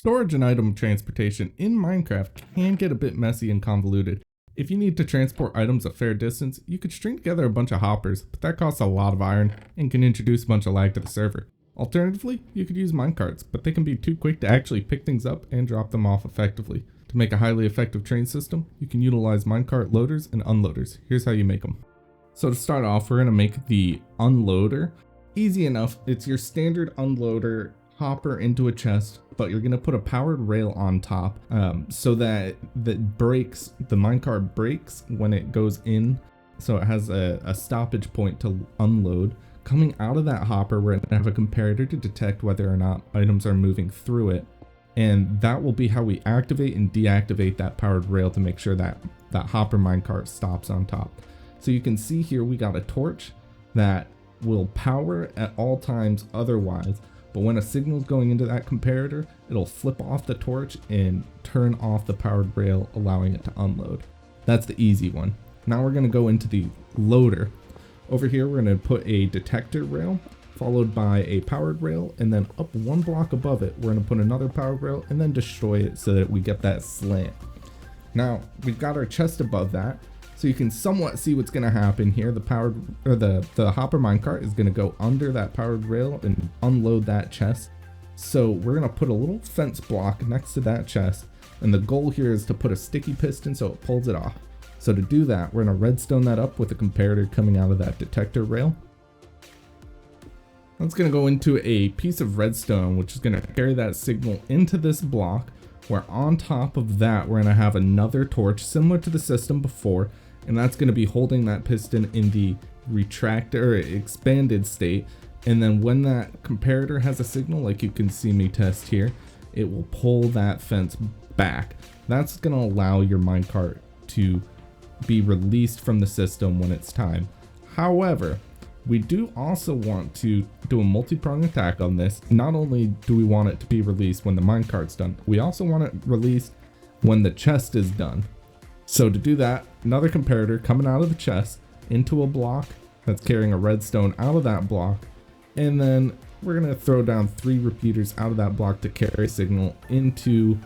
Storage and item transportation in Minecraft can get a bit messy and convoluted. If you need to transport items a fair distance, you could string together a bunch of hoppers, but that costs a lot of iron and can introduce a bunch of lag to the server. Alternatively, you could use minecarts, but they can be too quick to actually pick things up and drop them off effectively. To make a highly effective train system, you can utilize minecart loaders and unloaders. Here's how you make them. So to start off, we're going to make the unloader. Easy enough, it's your standard unloader hopper into a chest, but you're going to put a powered rail on top so that the minecart breaks when it goes in, so it has a stoppage point to unload. Coming out of that hopper, we're going to have a comparator to detect whether or not items are moving through it, and that will be how we activate and deactivate that powered rail to make sure that that hopper minecart stops on top. So you can see here we got a torch that will power at all times otherwise, but when a signal is going into that comparator, it'll flip off the torch and turn off the powered rail, allowing it to unload. That's the easy one. Now we're going to go into the loader. Over here we're going to put a detector rail followed by a powered rail, and then up one block above it we're going to put another powered rail and then destroy it so that we get that slant. Now we've got our chest above that, so you can somewhat see what's going to happen here. The hopper minecart is going to go under that powered rail and unload that chest. So we're going to put a little fence block next to that chest, and the goal here is to put a sticky piston so it pulls it off. So to do that, we're going to redstone that up with a comparator coming out of that detector rail. That's going to go into a piece of redstone, which is going to carry that signal into this block, where on top of that we're going to have another torch similar to the system before, and that's going to be holding that piston in the expanded state. And then when that comparator has a signal, like you can see me test here, it will pull that fence back. That's going to allow your minecart to be released from the system when it's time. However, we do also want to do a multi-pronged attack on this. Not only do we want it to be released when the minecart's done, we also want it released when the chest is done. So to do that, another comparator coming out of the chest into a block that's carrying a redstone out of that block, and then we're going to throw down 3 repeaters out of that block to carry a signal into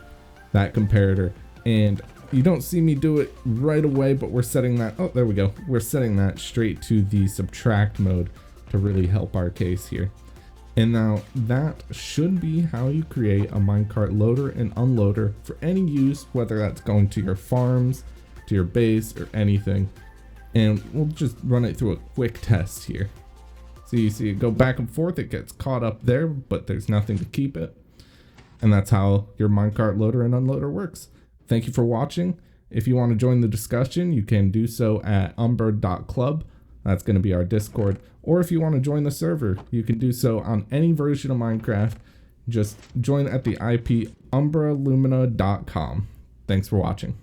that comparator. And you don't see me do it right away, but we're setting that, oh there we go, we're setting that straight to the subtract mode to really help our case here. And now that should be how you create a minecart loader and unloader for any use, whether that's going to your farms, to your base, or anything. And we'll just run it through a quick test here. So you see it go back and forth, it gets caught up there, but there's nothing to keep it. And that's how your minecart loader and unloader works. Thank you for watching. If you want to join the discussion, you can do so at umbra.club. That's going to be our Discord. Or if you want to join the server, you can do so on any version of Minecraft. Just join at the IP umbralumina.com. Thanks for watching.